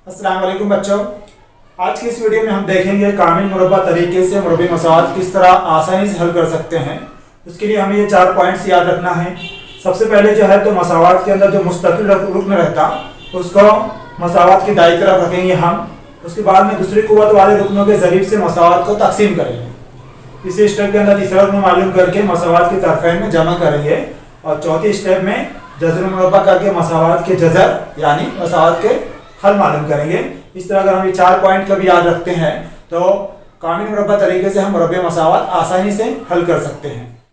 अस्सलाम वालेकुम बच्चों। आज की इस वीडियो में हम देखेंगे कामिल मुरब्बा तरीके से मुरब्बी मसाइल किस तरह आसानी से हल कर सकते हैं। उसके लिए हमें ये 4 पॉइंट्स याद रखना है। सबसे पहले जो है तो मसावात के अंदर जो मुस्तकिल रुकन रहता उसको मसावात की दाईं तरफ रखेंगे हम। उसके बाद में दूसरी कुव्वत वाले रुकनों के ज़रीब से मसावात को तकसीम करेंगे। इसी स्टेप के अंदर तीसरा रुकन मालूम करके मसावात के तरफें में जमा करेंगे और चौथी स्टेप में जज़र मुरब्बा करके मसावात के जज़र यानी मसावात के हल मालूम करेंगे। इस तरह अगर हम ये 4 पॉइंट कभी याद रखते हैं तो कामिल मुरब्बा तरीके से हम मुरब्बे मसावात आसानी से हल कर सकते हैं।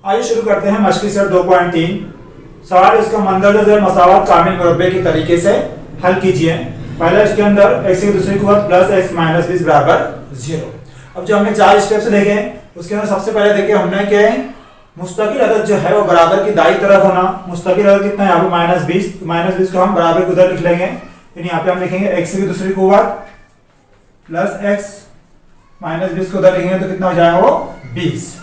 आइए शुरू करते हैं मशक़ी सेट 2.3। सवाल इसका मंदरजा मसावात कामिल मुरब्बे के तरीके से हल कीजिए। पहला इसके अंदर x की दूसरी कुव्वत प्लस x माइनस 20 बराबर 0। अब जो हमने 4 स्टेप्स देखे उसके अंदर सबसे पहले देखे हमने कि मुस्तकिल अदद जो है वो बराबर की दाई तरफ होना। मुस्तकिल अदद कितना है यहाँ पे -20, -20 को हम बराबर की उधर लिख लेंगे। फिर यहाँ पे हम लिखेंगे x की दूसरी कुव्वत प्लस x माइनस 20 को उधर लिखेंगे तो कितना हो जाएगा वो 20।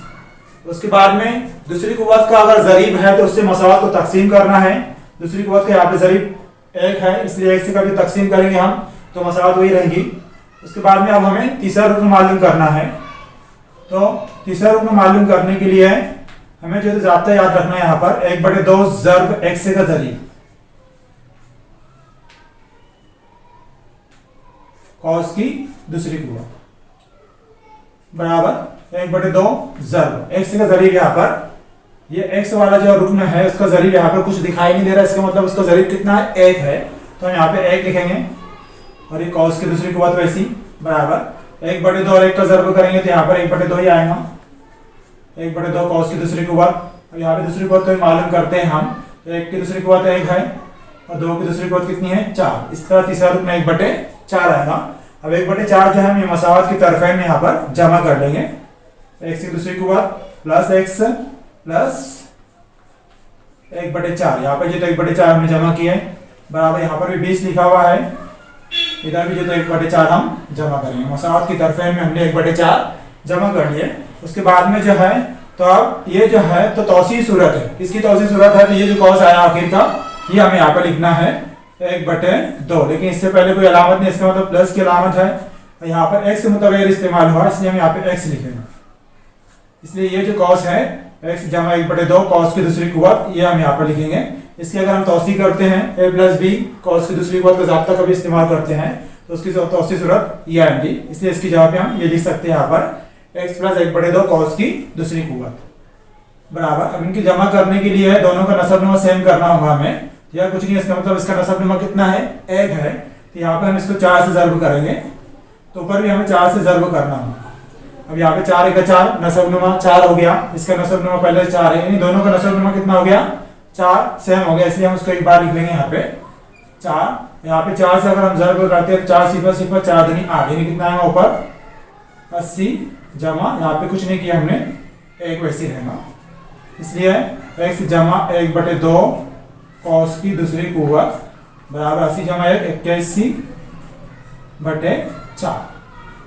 उसके बाद में दूसरी कुव्वत का अगर जरीब है तो उससे मसावात को तकसीम करना है। दूसरी कुव्वत का यहाँ पे जरीब 1 है इसलिए 1 से कभी तकसीम करेंगे हम तो मसावात वही रहेंगी। उसके बाद में अब हमें तीसरा रुकन मालूम करना है। तो तीसरा रुकन मालूम करने के लिए हमें जो ज़ाब्ता याद रखना है यहाँ पर 1/2 ज़र्ब x का जरीब कॉस की दूसरी कुव्वत बराबर 1/2 ज़र्ब x का जरीब। यहाँ पर ये x वाला जो रुकन है उसका जरीब यहाँ पर कुछ दिखाई नहीं दे रहा, इसका मतलब उसका जरीब कितना है 1 है तो हम यहाँ पे 1 लिखेंगे और ये कॉस की दूसरी कुव्वत वैसी बराबर 1/2 और 1 का ज़र्ब करेंगे तो यहाँ पर 1/2 ही आएगा। 1/2 कॉस की दूसरी कुव्वत। अब यहाँ पे दूसरी कुव्वत तो मालूम करते हैं हम तो 1 की दूसरी कुव्वत 1 है और 2 की दूसरी कुव्वत कितनी है 4। इस तरह तीसरा रुकन 1/4 आएगा। अब 1/4 जो है हम ये मसावात की तरफें में यहाँ पर जमा कर लेंगे। x की दूसरी कुव्वत प्लस x प्लस 1/4 यहाँ पर जो तो 1/4 हमने जमा किए बराबर यहाँ पर भी 20 लिखा हुआ है, इधर भी जो तो 1/4 हम जमा करेंगे। मसावात की तरफें में हमने 1/4 जमा कर लिए। उसके बाद में जो है तो अब ये जो है तो तौसीई सूरत है। इसकी तौसीई सूरत है तो ये जो कॉस आया आखिर का ये हमें यहाँ पर लिखना है 1/2, लेकिन इससे पहले कोई अलामत नहीं, इसका मतलब प्लस की अलामत है। यहाँ पर x मुतग़य्यर इस्तेमाल हुआ इसलिए हम यहाँ पे x लिखेंगे। इसलिए ये जो कॉस है x जमा 1/2 कॉस की दूसरी कुव्वत ये हम यहाँ पर लिखेंगे। इसकी अगर हम तौसीई करते हैं a प्लस b कॉस की दूसरी कुव्वत का ज़ाब्ता कभी इस्तेमाल करते हैं तो उसकी तौसीई सूरत ये आएगी। इसलिए इसकी जगह पे हम ये लिख सकते हैं यहाँ पर x प्लस 1/2 कॉस की दूसरी कुव्वत बराबर। अब इनकी जमा करने के लिए दोनों का नसबनुमा सेम करना होगा हमें। यह कुछ नहीं, इसका मतलब इसका नसबनुमा कितना है 1 है तो यहाँ पे हम इसको 4 से ज़र्ब करेंगे तो ऊपर भी हमें 4 से ज़र्ब करना होगा। अब यहाँ पे 4 1 4 नसबनुमा 4 हो गया, इसका नसबनुमा पहले 4 है यानी दोनों का नसबनुमा कितना हो गया 4 सेम हो गया, इसलिए हम उसको एक बार लिख लेंगे यहाँ पे 4। यहाँ पे 4 से अगर हम ज़र्ब करते हैं तो 4 सिफर सिफर 4 दूनी 8 यानी कितना आएगा ऊपर 80 जमा यहाँ पे कुछ नहीं किया हमने 1 वैसे रहेगा। इसलिए x जमा 1/2 कॉस की दूसरी कुव्वत बराबर 80 जमा 1 81/4।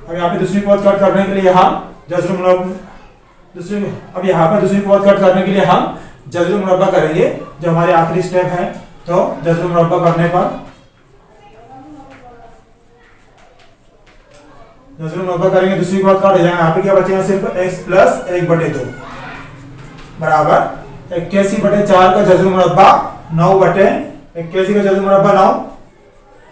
अब यहाँ पे दूसरी कुव्वत कट करने के लिए हम जज़र मुरब्बा करेंगे जो हमारे आखिरी स्टेप है। तो जज़र मुरब्बा करने पर जज़र मुरब्बा करेंगे दूसरी कुव्वत कट हो जाएगा। यहाँ पे क्या बचेगा सिर्फ x प्लस 1/2 बराबर 81/4 का जज़र मुरब्बा 9/81 का जज़र मुरब्बा 9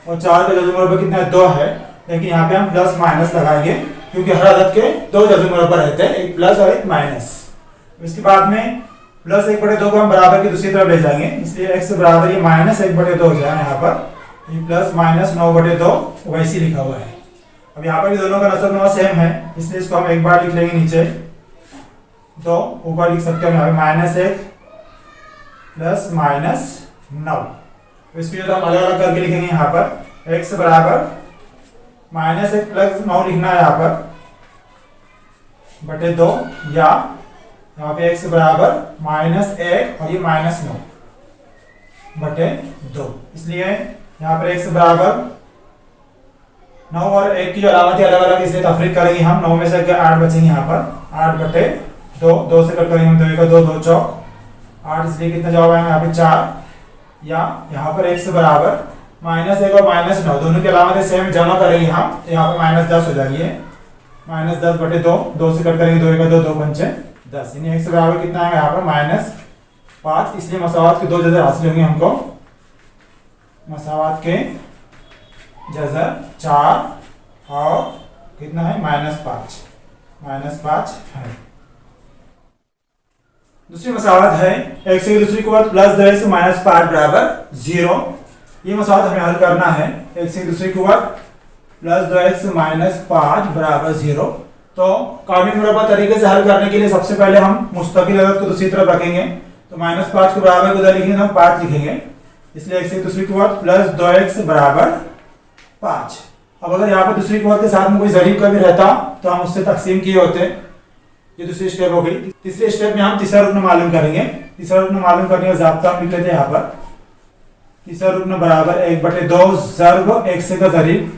और 4 का जज़र मुरब्बा कितना है 2 है, लेकिन यहाँ पे हम प्लस माइनस लगाएंगे क्योंकि हर अदद के 2 जज़र मुरब्बा रहते हैं, एक प्लस और एक माइनस। इसके बाद में प्लस 1/2 को हम बराबर की दूसरी तरफ ले जाएंगे इसलिए x बराबर ये -1/2 हो जाएगा। यहाँ पर ये प्लस माइनस 9/2 वैसी लिखा हुआ है। अब यहाँ पर भी दोनों का नसबनुमा सेम है इसलिए इसको हम एक बार लिख लेंगे नीचे तो ऊपर लिख सकते हैं यहाँ पे -1 प्लस -9। इसकी जो हम अलग अलग करके लिखेंगे यहाँ पर x बराबर -1 प्लस 9 लिखना है यहाँ पर /2 या यहाँ पे x बराबर -1 और ये -9/2। इसलिए यहाँ पर x बराबर 9 और 1 की जो अलामत है अलग अलग इसलिए तफरीक करेंगे हम। 9 में से 8 बचेंगे यहाँ पर 8/2, 2 से कट करेंगे हम 2 का 2 2 चौक 8 इसलिए कितना जवाब आएगा यहाँ पे 4 या यहाँ पर x बराबर -1 और -9 दोनों के अलावा सेम जमा करेंगे हम, यहाँ पे -10 हो जाएगी, -10 बटे 2, 2 से कट करेंगे, 2 1 2, 2 5 10, यानी x बराबर कितना है यहाँ पर -5। इसलिए मसावात के दो जजर हासिल होंगे हमको, मसावात के जजर 4 और कितना है -5 है। दूसरी मसावत है x की दूसरी कुव्वत प्लस 2x -5 बराबर 0। ये मसावत हमें हल करना है, x की दूसरी कुव्वत प्लस 2x -5 बराबर 0। तो कामी मुरब्बा तरीके से हल करने के लिए सबसे पहले हम मुस्तकिल अदद को दूसरी तरफ रखेंगे, तो -5 के बराबर को उधर लिखेंगे तो हम 5 लिखेंगे, इसलिए x की दूसरी कुव्वत प्लस 2x बराबर 5। अब अगर यहाँ पर दूसरी कुव्वत के साथ में कोई ज़रीब का भी रहता तो हम उससे तकसीम किए होते। ये दूसरी स्टेप हो गई। तीसरे स्टेप में हम तीसरा रुकन मालूम करेंगे। तीसरा रुकन मालूम करने का ज़ाब्ता हम लिख लेते हैं यहाँ पर, तीसरा रुकन बराबर 1/2 ज़र्ब x का ज़रीब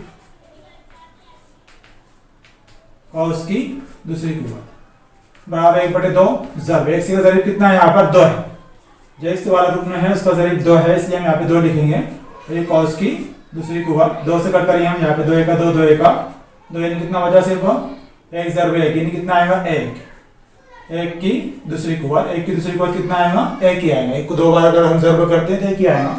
और उसकी दूसरी कुव्वत बराबर 1/2 ज़र्ब x का ज़रीब कितना है यहाँ पर 2 है, जो x वाला रुकन है उसका ज़रीब 2 है, इसलिए हम यहाँ पे 2 लिखेंगे। ये कॉस की दूसरी कुव्वत 2 से कट करिए हम, यहाँ पे 2 1 2 2 1 2, यानी कितना बचा सिर्फ 1 ज़र्ब 1, यानी कितना आएगा 1 की दूसरी कुव्वत, 1 की दूसरी कुव्वत कितना आएगा 1 ही आएगा। 1 को 2 बार अगर हम ज़र्ब करते हैं तो 1 ही आएगा,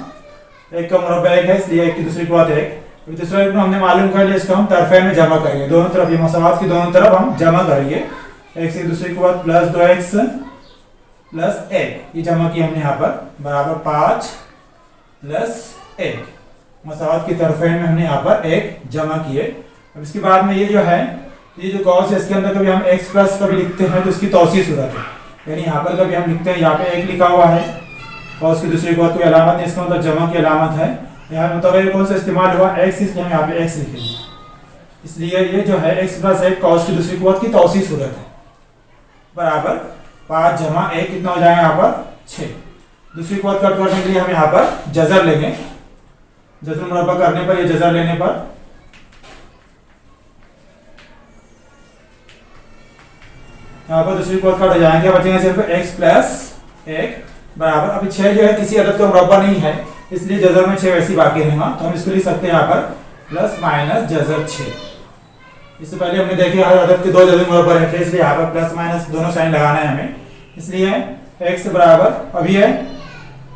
1 का मुरब्बा 1 है, इसलिए 1 की दूसरी कुव्वत 1। तीसरा रुकन हमने मालूम कर लिया, इसको हम तरफेन में जमा करेंगे, दोनों तरफ, ये मसावात की दोनों तरफ हम जमा करेंगे। x की दूसरी कुव्वत प्लस 2x प्लस 1, ये जमा किया हमने यहाँ पर बराबर 5 प्लस 1। मसावात की तरफेन में हमने यहाँ पर 1 जमा किए। अब इसके बाद में ये जो है, ये जो कॉस है इसके अंदर कभी हम x प्लस कभी लिखते हैं तो इसकी तौसीह सूरत है, यानी यहाँ पर कभी हम लिखते हैं, यहाँ पे 1 लिखा हुआ है, कॉस की दूसरी कुव्वत कोई अलामत नहीं, इसका मतलब जमा की अलामत है। यहाँ मतलब कौन सा इस्तेमाल हुआ x, इसलिए हम यहाँ पे x लिखेंगे, इसलिए ये जो है x प्लस 1 कॉस की दूसरी कुव्वत की तौसीह सूरत है बराबर 5 जमा 1 कितना हो जाएगा यहाँ पर 6। दूसरी कुव्वत कट करने के लिए हम यहाँ पर जजर लेंगे, जजर मुरब्बा करने पर, ये जजर लेने पर यहाँ पर दूसरी कुव्वत कट हो जाएंगे, बचेंगे सिर्फ x प्लस 1 बराबर, अभी 6 जो है किसी अदद का मुरब्बा नहीं है, इसलिए जजर में 6 वैसे बाकी रहेगा, तो हम इसको लिख सकते हैं यहाँ पर प्लस माइनस जजर 6। इससे पहले हमने देखे हर अदद के 2 जजर मुरब्बा रहते हैं, इसलिए यहाँ पर प्लस माइनस दोनों साइन लगाना है हमें, इसलिए x बराबर अभी है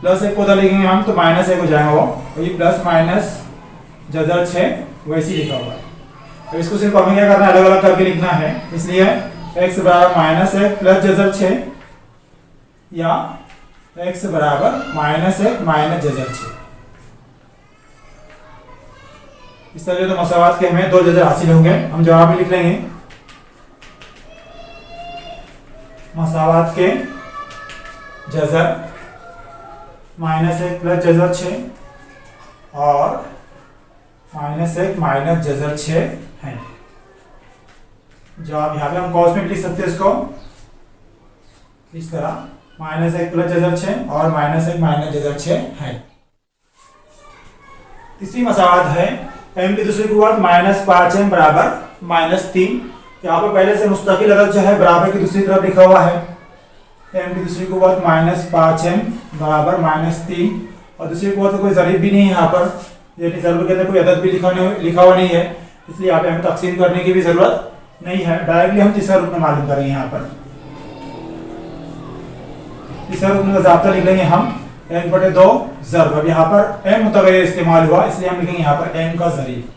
प्लस 1 को उधर लिखेंगे हम तो -1 हो जाएगा वो, और ये प्लस माइनस जजर 6 वैसे ही लिखा हुआ है। तो इसको सिर्फ हमें क्या करना है, अलग अलग करके लिखना है, इसलिए x बराबर -1 प्लस जजर 6 या x बराबर -1 माइनस जजर 6। इस तरह तो मसावात के हमें 2 जजर हासिल होंगे, हम जवाब भी लिख लेंगे। मसावात के जजर -1 प्लस जजर 6 और -1 माइनस जजर 6 है। जवाब यहाँ पे हम कॉस में भी लिख सकते हैं इसको इस तरह, -1 प्लस जजर 6 और -1 माइनस जजर 6 है। तीसरी मसावत है m की दूसरी कुव्वत -5m बराबर -3। यहाँ पर पहले से मुस्तकिल अदद जो है बराबर की दूसरी तरफ लिखा हुआ है, m की दूसरी कुव्वत -5m बराबर -3, और दूसरी कुव्वत कोई ज़रीब भी नहीं है यहाँ पर, यानी ज़रूर के अंदर कोई अदद भी लिखा हुआ नहीं है, इसलिए यहाँ पे हमें तकसीम करने की भी ज़रूरत नहीं है, डायरेक्टली हम तीसरा रुकन मालूम करेंगे। यहाँ पर तीसरा रुकन का ज़ाब्ता लिख लेंगे हम 1/2 ज़र्ब। अब यहाँ पर m मुतग़य्यर इस्तेमाल हुआ, इसलिए हम लिखेंगे यहाँ पर m का ज़रीब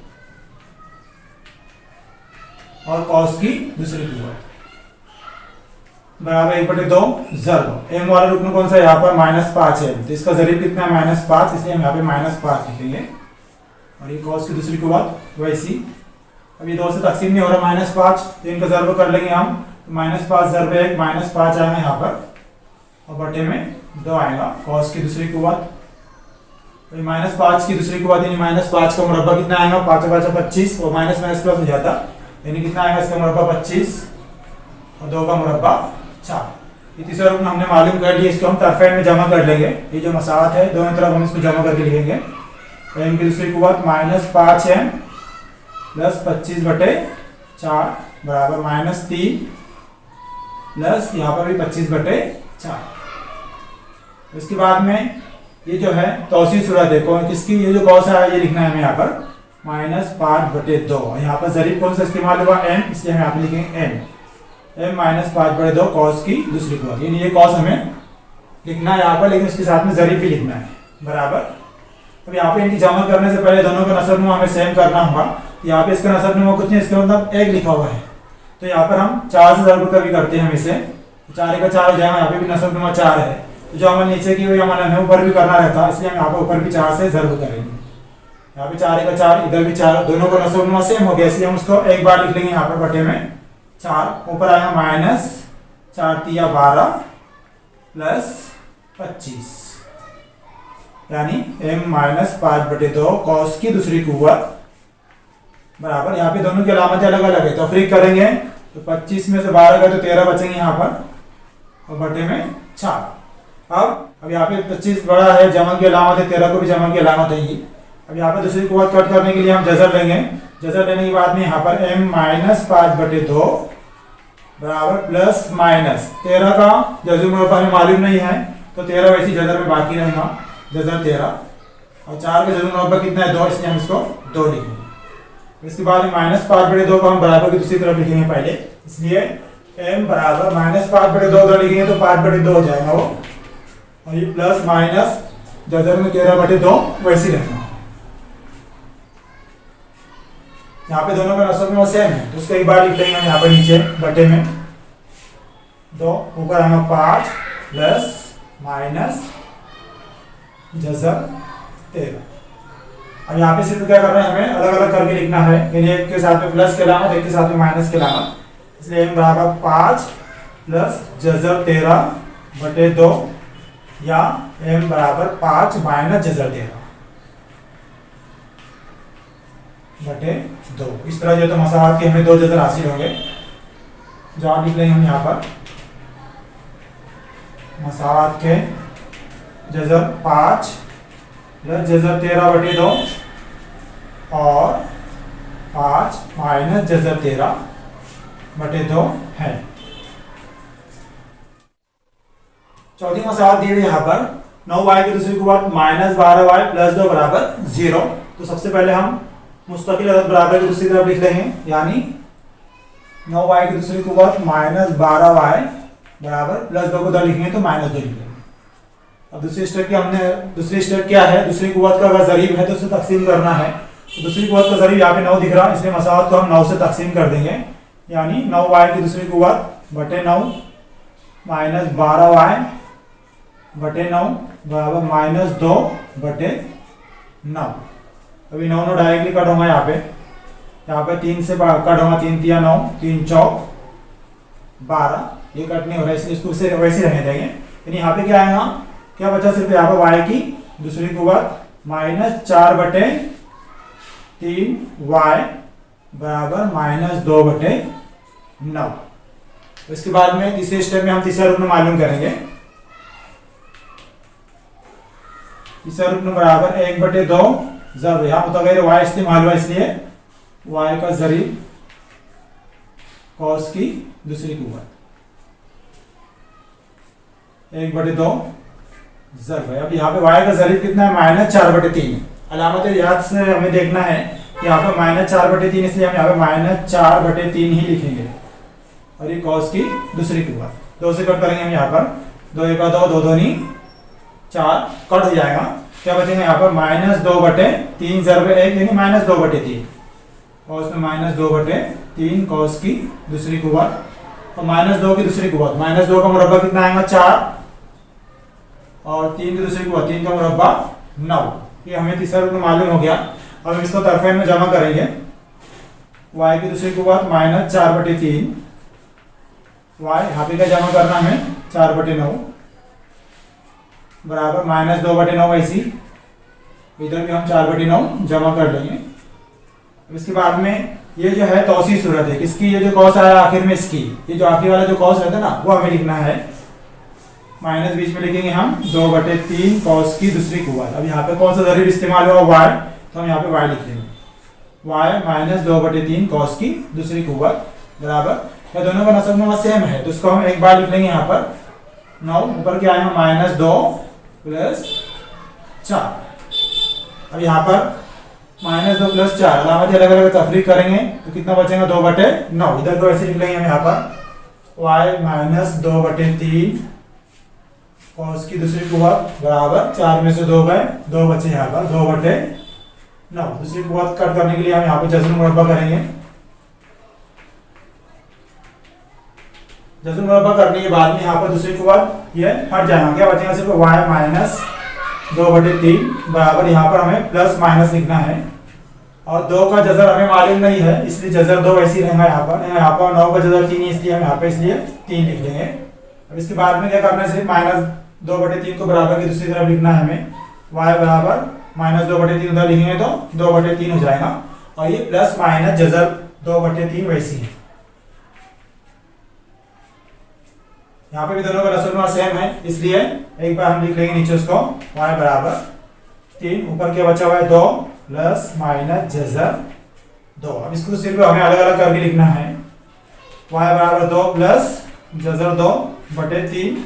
और कॉस की दूसरी कुव्वत बराबर 1/2 ज़र्ब। m वाला रुकन कौन सा, यहाँ पर -5 है, तो इसका ज़रीब कितना है -5, इसलिए हम यहाँ पे -5 लिखेंगे, और ये कॉस की दूसरी कुव्वत वैसी। अब ये 2 से तकसीम नहीं हो रहा -5, तो इनका ज़र्ब कर लेंगे हम, तो -5 ज़र्ब 1 -5 आएगा यहाँ पर, और बटे में 2 आएगा कॉस की दूसरी कुव्वत। तो -5 की दूसरी कुव्वत यानी -5 का मुरब्बा कितना आएगा, 5 5 25, और माइनस माइनस प्लस हो जाता, यानी कितना आएगा इसका मुरब्बा 25 और 2 का मुरब्बा 4। ये तीसरा रुकन हमने मालूम कर लिया, इसको हम तरफेन में जमा कर लेंगे। ये जो मसावत है दोनों तरफ हम इसको जमा करके लिखेंगे, तो m की दूसरी कुव्वत -5m प्लस 25/4 बराबर -3 प्लस यहाँ पर भी 25/4। इसके बाद में ये जो है तौसी सूरत है कौन किसकी, ये जो कॉस है ये लिखना है हमें यहाँ पर -5/2। यहाँ पर ज़रीब कौन सा इस्तेमाल हुआ, m, इसलिए हम यहाँ पे लिखेंगे m -5/2 कॉस की दूसरी कुव्वत, यानी ये कॉस हमें लिखना है यहाँ पर, लेकिन उसके साथ में ज़रीब भी लिखना है बराबर। अब यहाँ पे इनकी जमा करने से पहले दोनों का नसब नुमा हमें सेम करना होगा। यहाँ पे इसका नसब नुमा कुछ नहीं, इसका मतलब 1 लिखा हुआ है, तो यहाँ पर हम 4 से ज़रब कर भी करते हैं हम इसे, 4 का 4 हो जाएगा, यहाँ पे भी नसब नुमा 4 है, तो जो हमें नीचे की वही हमें ऊपर भी करना रहता है, इसलिए हम यहाँ पर ऊपर भी 4 से ज़रब करेंगे। यहाँ पे 4 का 4, इधर भी 4, दोनों का नसब नुमा सेम हो गया, इसलिए हम उसको एक बार लिख लेंगे यहाँ पर बटे में 4, ऊपर आएगा -4 तिया 12 + 25, यानी m -5/2 कॉस की दूसरी कुव्वत बराबर। यहाँ पे दोनों की अलामतें अलग अलग है, तो तफरीक करेंगे तो 25 में से 12 गए तो 13 बचेंगे यहाँ पर और बटे में 4। अब यहाँ पे 25 बड़ा है, जमा की अलामत है, 13 को भी जमा की अलामत है ही। अब यहाँ पे दूसरी कुव्वत कट करने के लिए हम जज़र लेंगे, जज़र लेने के बाद में यहाँ पर m -5/2 बराबर प्लस माइनस 13 का जज़र मुरब्बा हमें मालूम नहीं है, तो 13 वैसी जज़र में बाकी रहेगा, जज़र 13, और 4 का जज़र मुरब्बा कितना है 2, इसलिए हम इसको 2 लिखेंगे। इसके बाद -5/2 को हम बराबर की दूसरी तरफ लिखेंगे पहले, इसलिए m बराबर -5/2 उधर लिखेंगे तो 5/2 हो जाएगा वो, और ये प्लस माइनस जज़र में 13/2 वैसी रहेगा। यहाँ पे दोनों का नसब में सेम है, तो उसको एक बार लिख लेंगे हम यहाँ पर नीचे बटे में 2, ऊपर आएगा 5 प्लस माइनस जज़र 13। अब यहाँ पे सिर्फ क्या करना है, हमें अलग अलग करके लिखना है, यानी एक के साथ में प्लस की अलामत, एक के साथ में माइनस की अलामत, इसलिए m बराबर 5 प्लस जज़र 13/2 या m बराबर 5 माइनस जज़र 13/2। इस तरह जो तो मसाहत के हमें 2 जज़र हासिल होंगे, जो आप लिख लेंगे हम यहाँ पर मसाहत के जज़र 5 प्लस जज़र 13/2 और 5 माइनस जज़र 13/2 है। चौथी मसाहत दी हुई यहाँ पर 9y की दूसरी कुव्वत -12y + 2 बराबर 0। तो सबसे पहले हम मुस्तकिल अदद बराबर की दूसरी तरफ लिख लेंगे, यानी 9y की दूसरी कुव्वत -12y बराबर +2 को उधर लिखेंगे तो -2 लिख लेंगे। अब दूसरी स्टेप क्या है, दूसरी कुव्वत का अगर ज़रीब है तो उसे तकसीम करना है, तो दूसरी कुव्वत का ज़रीब यहाँ पे 9 दिख रहा है, इसलिए मसाहत को हम 9 से तकसीम कर देंगे, यानी 9y की दूसरी कुव्वत बटे 9 -12y बटे 9 बराबर -2/9। अभी 9 डायरेक्टली कट होगा, यहाँ पे 3 से कट होगा, 3 तिया 9, 3 चौक 12, ये कट नहीं हो रहा है, इसलिए इसको वैसे रहने देंगे। यानी यहाँ पे क्या आएगा, क्या बचा, सिर्फ यहाँ पर y की दूसरी कुव्वत -4/3y बराबर -2/9। इसके बाद में तीसरे स्टेप में हम तीसरा रुकन मालूम करेंगे। तीसरा रुकन बराबर 1/2 ज़रब, यहाँ मुतग़य्यर y इस्तेमाल हुआ, इसलिए y का ज़रीब कॉस की दूसरी कुव्वत 1/2 ज़रब है। अब यहाँ पे y का ज़रीब कितना है, -4/3। अलामत याद से हमें देखना है, यहाँ पे -4/3, इसलिए हम यहाँ पे -4/3 ही लिखेंगे, और ये कॉस की दूसरी कुव्वत 2 से कट करेंगे हम, यहाँ पर 2 × 2 2 2 4 कट हो जाएगा, क्या बचेंगे यहाँ पर -2/3 ज़रब 1 यानी -2/3, और उसमें -2/3 कॉस की दूसरी कुव्वत और -2 की दूसरी कुव्वत, -2 का मुरब्बा कितना आएगा 4, और 3 की दूसरी कुव्वत 3 का मुरब्बा 9। ये हमें तीसरा रुकन मालूम हो गया। अब हम इसको तरफेन में जमा करेंगे, y की दूसरी कुव्वत -4/3, y यहाँ पे क्या जमा करना है 4/9 बराबर -2/9, ऐसी इधर भी हम 4/9 जमा कर लेंगे। इसके बाद में ये जो है तौसी सूरत है, किसकी, ये जो कॉस आया आखिर में इसकी, ये जो आखिर वाला जो कॉस रहता है ना, वो हमें लिखना है, माइनस बीच में लिखेंगे हम 2/3 कॉस की दूसरी कुव्वत। अब यहाँ पे कौन सा ज़रीब इस्तेमाल हुआ, y, तो हम यहाँ पे y लिख देंगे, y -2/3 कॉस की दूसरी कुव्वत बराबर, या दोनों का नसब नुमा सेम है, तो उसको हम एक बार लिख लेंगे यहाँ पर 9, ऊपर क्या आएगा -2 प्लस 4। अब यहाँ पर -2 + 4 अलामत अलग अलग तफरीक करेंगे तो कितना बचेगा 2/9। इधर को ऐसे लिख लेंगे हम यहाँ पर y - 2/3 cos की दूसरी कुव्वत बराबर 4 में से 2 गए 2 बचे यहाँ पर 2/9। दूसरी कुव्वत कट करने के लिए हम यहाँ पे जज्र मुरब्बा करेंगे। जज्र मुरब्बा करने के बाद में यहाँ पर दूसरी कुव्वत ये हट जाएगा, क्या बचेगा सिर्फ y - 2/3 बराबर यहाँ पर हमें प्लस माइनस लिखना है और 2 का जजर हमें मालूम नहीं है इसलिए जजर 2 वैसे ही रहेगा। यहाँ पर 9 का जजर 3 है इसलिए हम यहाँ पे इसलिए 3 लिख लेंगे। अब इसके बाद में क्या करना है, सिर्फ -2/3 को बराबर की दूसरी तरफ लिखना है हमें। y बराबर -2/3 उधर लिखेंगे तो 2/3 हो जाएगा और ये प्लस माइनस जजर 2/3 वैसी है। यहाँ पे भी दोनों का रसूलनुमा सेम है इसलिए एक बार हम लिख लेंगे नीचे उसको y बराबर 3, ऊपर क्या बचा हुआ है 2 प्लस माइनस जजर 2। अब इसको सिर्फ हमें अलग अलग करके लिखना है। y बराबर 2 प्लस जजर 2/3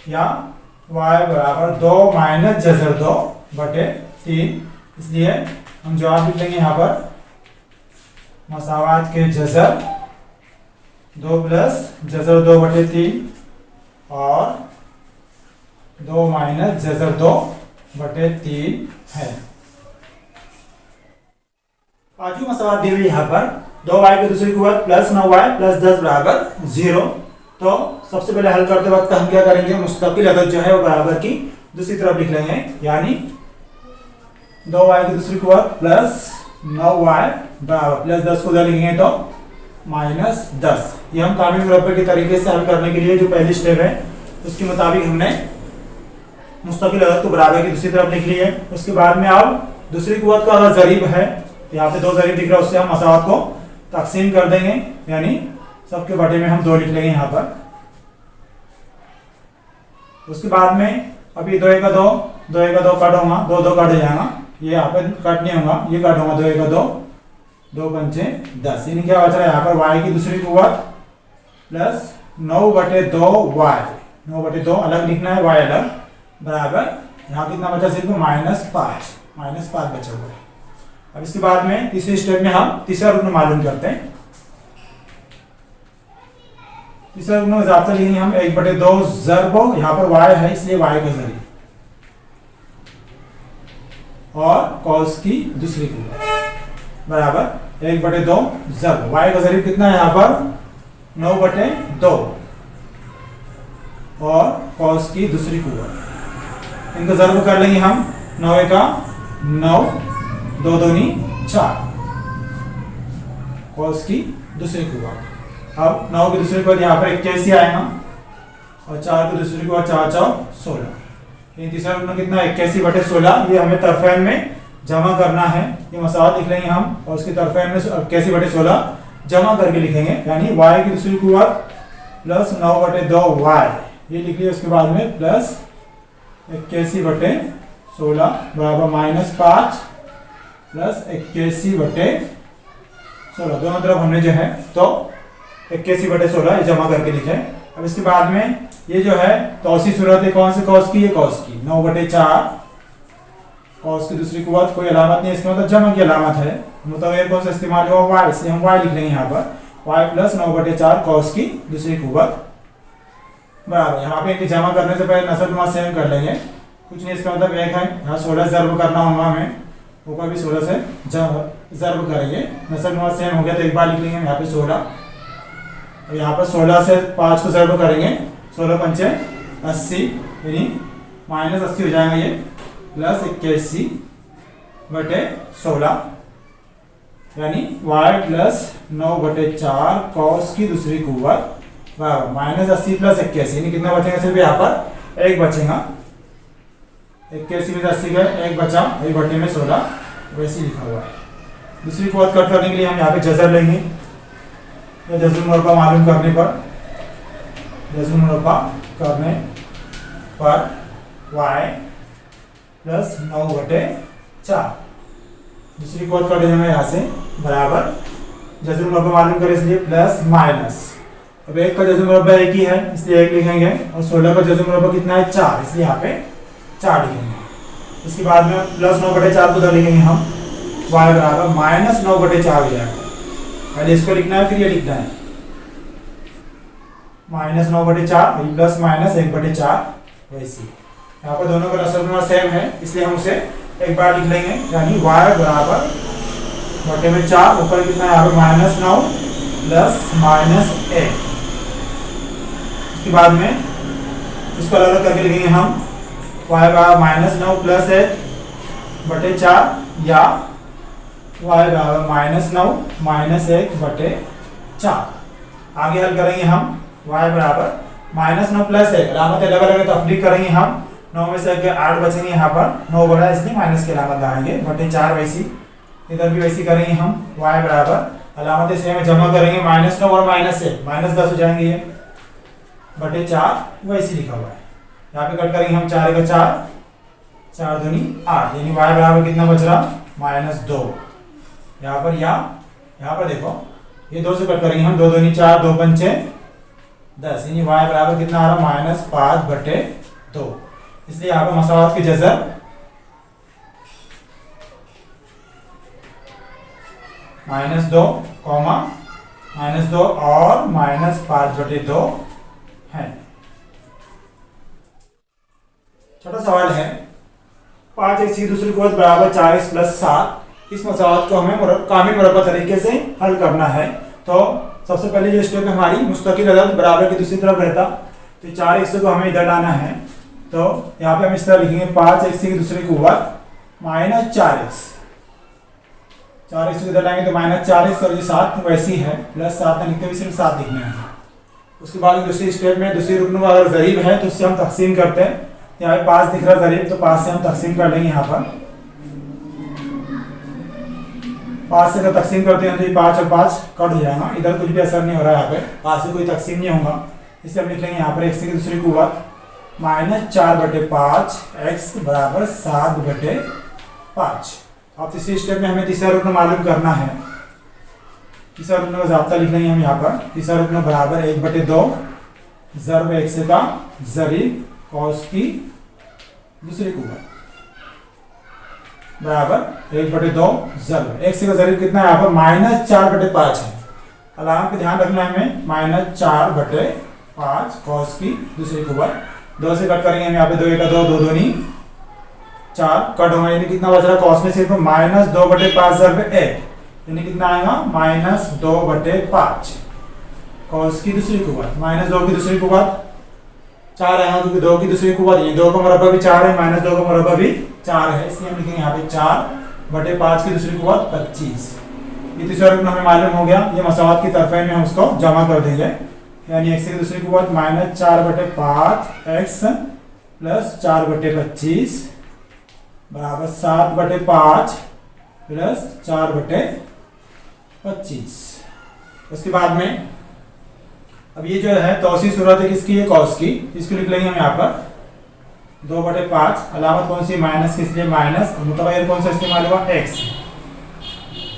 या y बराबर 2 माइनस जजर 2/3। इसलिए हम जवाब लिख लेंगे यहाँ पर मसावात के जजर 2 प्लस जजर 2/3 और 2 माइनस जजर 2/3 है। पांचवी मसावात दी हुई यहाँ पर 2y की दूसरी कुव्वत प्लस 9y प्लस 10 बराबर 0। तो सबसे पहले हल करते वक्त हम क्या करेंगे, मुस्तकिल अदद जो है वो बराबर की दूसरी तरफ लिख लेंगे, यानी 2y की दूसरी कुव्वत प्लस 9y बराबर प्लस 10 को उधर लिखेंगे तो -10। ये हम कामिल मुरब्बे के तरीके से हल करने के लिए जो पहली स्टेप है उसके मुताबिक हमने मुस्तकिल अदद को बराबर की दूसरी तरफ लिख ली है। उसके बाद में अब दूसरी कुव्वत का अगर जरीब है, यहाँ पे 2 जरीब दिख रहा है, उससे हम मसावत को तकसीम कर देंगे, यानी सबके बटे में हम 2 लिख लेंगे यहाँ पर। उसके बाद में अभी 2 का 2 कट होगा, 2 कट जाएगा, ये यहाँ पे कट नहीं होगा, ये कट होगा 2 का 2 पंचे 10। यानी क्या बच रहा है यहाँ पर y की दूसरी कुव्वत प्लस 9/2y, 9/2 अलग लिखना है, y अलग बराबर यहाँ कितना बचा सिर्फ -5 बचा हुआ है। अब इसके बाद में तीसरे स्टेप में हम तीसरा रुकन मालूम करते हैं। तीसरा रुकन ज़ाब्ता लिखेंगे हम 1/2 ज़र्ब, यहाँ पर y है इसलिए y का जरिए और cos की दूसरी कुव्वत बराबर 1/2 ज़र्ब। y का जरिए कितना है यहाँ पर 9/2 और cos की दूसरी कुव्वत, इनको ज़र्ब कर लेंगे हम। 9 का 9, 2 दूनी 4 cos की दूसरी कुव्वत। अब 9 की दूसरी कुव्वत यहाँ पर 81 आएगा और 4 की दूसरी कुव्वत 4 4 16। तीसरा रुकन कितना 81/16, ये हमें तरफैन में जमा करना है। ये मसावत लिख लेंगे हम और उसके तरफैन में 81/16 जमा करके लिखेंगे, यानी y की दूसरी कुव्वत प्लस 9/2y ये लिख लिया। उसके बाद में प्लस 81/16 बराबर -5 प्लस 81/16, दोनों तरफ हमने जो है तो 81/16 ये जमा करके लिखे। अब इसके बाद में ये जो है तौसी सूरत है, कौन से cos की, ये cos की 9/4 cos की दूसरी कुव्वत, कोई अलामत नहीं, इसका मतलब जमा की अलामत है, मतलब ये कौन सा इस्तेमाल हुआ y, इसलिए हम y लिख लेंगे यहाँ पर y प्लस 9/4 cos की दूसरी कुव्वत बराबर। यहाँ पे इनके जमा करने से पहले नस्ल सेम कर लेंगे, कुछ नहीं, इसका मतलब एक है, यहाँ 16 ज़र्ब करना होगा हमें, ऊपर भी 16 से ज़र्ब करेंगे, नस्ल सेम हो गया तो एक बार लिख लेंगे यहाँ पे 16। यहाँ पर 16 से 5 को ज़र्ब करेंगे, 16 पंचे 80 यानी -80 हो जाएगा ये, प्लस 81/16 यानी y प्लस 9/4 cos की दूसरी कुव्वत बराबर -80 प्लस 81, यानी कितना बचेगा, सिर्फ यहाँ पर 1 बचेगा, 81 में 80 गए, 1 बचा, 1/16 वैसे लिखा हुआ है। दूसरी कुव्वत कट करने के लिए हम यहाँ पे जजर लेंगे, तो जज़र मुरब्बा मालूम करने पर, जज़र मुरब्बा करने पर y प्लस 9/4 दूसरी कुव्वत कर देंगे यहाँ से बराबर जज़र मुरब्बा मालूम करें इसलिए प्लस माइनस। अब 1 का जज़र मुरब्बा 1 ही है इसलिए 1 लिखेंगे और 16 का जज़र मुरब्बा कितना है 4, इसलिए यहाँ पे 4 लिखेंगे। उसके बाद में प्लस 9/4 को उधर लिखेंगे हम, y बराबर -9/4 हो जाएगा। पहले इसको लिखना है फिर ये लिखना है, -9/4 प्लस -1/4 वैसी। यहाँ पर दोनों का नसब नंबर सेम है इसलिए हम उसे एक बार लिख लेंगे, यानी y बराबर बटे में 4, ऊपर कितना है यहाँ पे -9 प्लस -1। उसके बाद में इसको अलग अलग करके लिखेंगे हम, y बराबर -9 प्लस 1/4 या y बराबर -9 -1/4। आगे हल करेंगे हम, y बराबर -9 प्लस 1, अलामत अलग अलग तफरीक करेंगे हम, 9 में से 8 बचेंगे यहाँ पर, 9 बड़ा इसलिए माइनस की अलामत लगाएंगे, बटे 4 वैसी इधर भी वैसी करेंगे हम, y बराबर अलामत से हमें जमा करेंगे -9 और -1 -10 हो जाएंगे ये, बटे 4 वैसी लिखा हुआ है। यहाँ पे कट करेंगे हम, 4 का 4, 4 दूनी 8, यानी y बराबर कितना बच रहा -2। यहाँ पर यहाँ पर देखो ये 2 से कट करेंगे हम, 2 दूनी 4, 2 पंचे 10, यानी y बराबर कितना आ रहा -5/2। इसलिए यहाँ पर मसावत की जज़र -2, -2 और -5/2 है। छोटा सवाल है, 5x की दूसरी कुव्वत बराबर 4x प्लस 7। इस मसावत को हमें कामिल मुरब्बा तरीके से हल करना है। तो सबसे पहले जो स्टेप में हमारी मुस्तकिल अदद बराबर की दूसरी तरफ रहता, तो 4x को हमें इधर लाना है। तो यहाँ पे हम इस तरह लिखेंगे 5x की दूसरी कुव्वत -4x, 4x को इधर लाएंगे तो -4x, और जो 7 वैसी है प्लस 7 लिखते हुए सिर्फ 7 लिखना है। उसके बाद दूसरी स्टेप में दूसरी रुकन में अगर ज़रीब है तो उससे हम तकसीम करते हैं। यहाँ पे 5 दिख रहा है ज़रीब, तो 5 से हम तकसीम कर लेंगे। यहाँ पर 5 से अगर तकसीम करते हैं तो ये 5 और 5 कट हो जाएगा, इधर कुछ भी असर नहीं हो रहा है। यहाँ पे 5 से कोई तकसीम नहीं होगा, इसलिए हम लिख लेंगे यहाँ पर x की दूसरी कुव्वत -4/5 x बराबर 7/5। अब तीसरी स्टेप में हमें तीसरा रुकन मालूम करना है। तीसरा रुकन का ज़ाब्ता लिख लेंगे हम यहाँ पर, तीसरा रुकन बराबर 1/2 ज़र्ब x का ज़रीब कॉस की दूसरी कुव्वत बराबर 1/2 ज़र्ब x का ज़रीब कितना है यहाँ पर -4/5 है। अलामा पे ध्यान रखना है हमें, -4/5 कॉस की दूसरी कुव्वत। 2 से कट करेंगे हम यहाँ पे, 2 का 2, 2 दूनी 4 कट होगा, यानी कितना बच रहा है कॉस में सिर्फ -2/5 ज़र्ब 1, यानी कितना आएगा -2/5 कॉस की दूसरी कुव्वत। -2 की दूसरी कुव्वत 4 आएगा, क्योंकि 2 की दूसरी कुव्वत है, 2 का मुरब्बा भी 4 है, -2 का मुरब्बा भी 4 है, इसलिए हम लिखेंगे यहाँ पे 4/5 की दूसरी कुव्वत 25। ये तीसरा रुकन हमें मालूम हो गया। ये मसावत की तरफें में हम उसको जमा कर देंगे, यानी x की दूसरी कुव्वत -4/5 x प्लस 4/25 बराबर 7/5 प्लस 4/25। उसके बाद में अब ये जो है तौसी सूरत है किसकी है, कॉस की, इसको लिख लेंगे हम यहाँ पर 2/5, अलामत कौन सी माइनस की, इसलिए माइनस, मुतग़य्यर कौन सा इस्तेमाल हुआ x,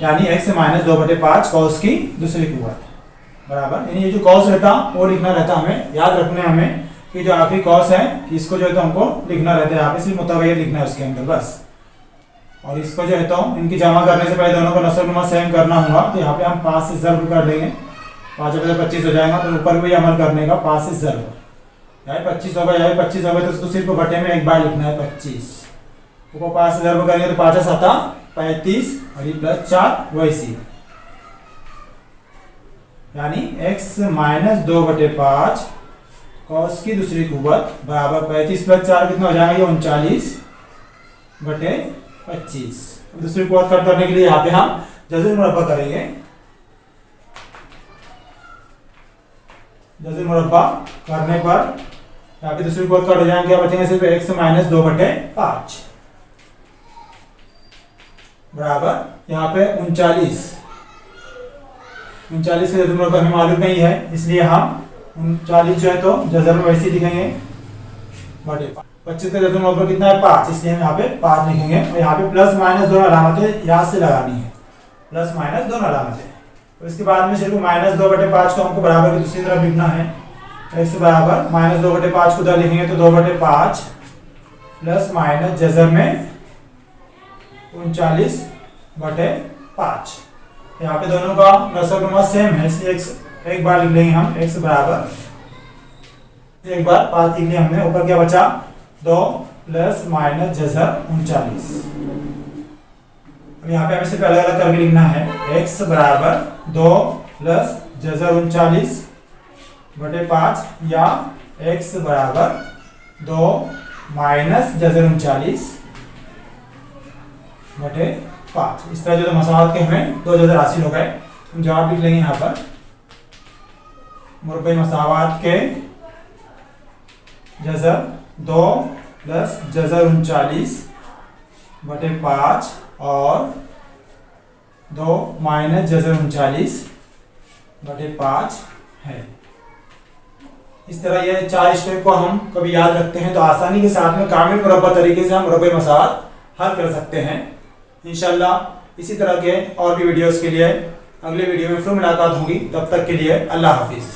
यानी x -2/5 कॉस की दूसरी कुव्वत बराबर, यानी ये जो कॉस रहता वो लिखना रहता हमें, याद रखना है हमें कि जो आखिरी कॉस है इसको जो है तो हमको लिखना रहता है यहाँ पे, सिर्फ मुतग़य्यर लिखना है उसके अंदर बस। और इसको जो है तो इनकी जमा करने से पहले दोनों को नस्ब नुमा सेम करना होगा, तो यहाँ पे हम 5 से ज़र्ब कर लेंगे, 5/25 हो जाएगा, तो ऊपर भी अमल करने का 5 से ज़र्ब, यानी 25 होगा, यानी 25 होगा तो उसको सिर्फ बटे में एक बार लिखना है 25, ऊपर 5 से ज़र्ब करेंगे तो 5 7 35 और ये प्लस 4 वैसी, यानी x -2/5 कॉस की दूसरी कुव्वत बराबर 35 प्लस 4 कितना हो जाएगा, ये 39/25। दूसरी कुव्वत कट करने के लिए यहाँ पे हम जज़र मुरब्बा करेंगे। जज़र मुरब्बा करने पर यहाँ पे दूसरी कुव्वत कट हो जाएंगे, क्या बचेंगे सिर्फ x -2/5 बराबर यहाँ पे 39 के जज़र मुरब्बा हमें मालूम नहीं है, इसलिए हम 39 जो है तो जज़र में वैसे लिखेंगे बटे 25 का जज़र मुरब्बा कितना है 5, इसलिए हम यहाँ पे 5 लिखेंगे। और यहाँ पे प्लस माइनस दोनों अलामतें याद से लगानी है, प्लस माइनस दोनों अलामतें। तो इसके बाद में सिर्फ -2/5 को हमको बराबर की दूसरी तरफ लिखना है, x बराबर -2/5 को उधर लिखेंगे तो 2/5 प्लस माइनस जज़र में 39/5। यहाँ पे दोनों का नसबनुमा सेम है, इसलिए एक बार लिख लेंगे हम x बराबर, एक बार 5 लिख लिया हमने। ऊपर क्या बचा 2 प्लस माइनस जजर 39। अब यहाँ पे हमें सिर्फ अलग अलग करके लिखना है। x बराबर 2 प्लस जजर 39/5 या x बराबर 2 माइनस जजर 39/5। इस तरह जो मसावत के हमें 2 जजर हासिल हो गए। हम जवाब लिख लेंगे यहाँ पर मुरब्बे मसावत के जजर 2 प्लस जजर 39/5 और 2 माइनस जजर 39/5 है। इस तरह ये 4 स्टेप को हम कभी याद रखते हैं तो आसानी के साथ में कामिल मुरब्बा तरीके से हम मुरब्बे मसावत हल कर सकते हैं। इंशाल्लाह इसी तरह के और भी वीडियोस के लिए अगले वीडियो में फिर मुलाकात होगी। तब तक के लिए अल्लाह हाफिज़।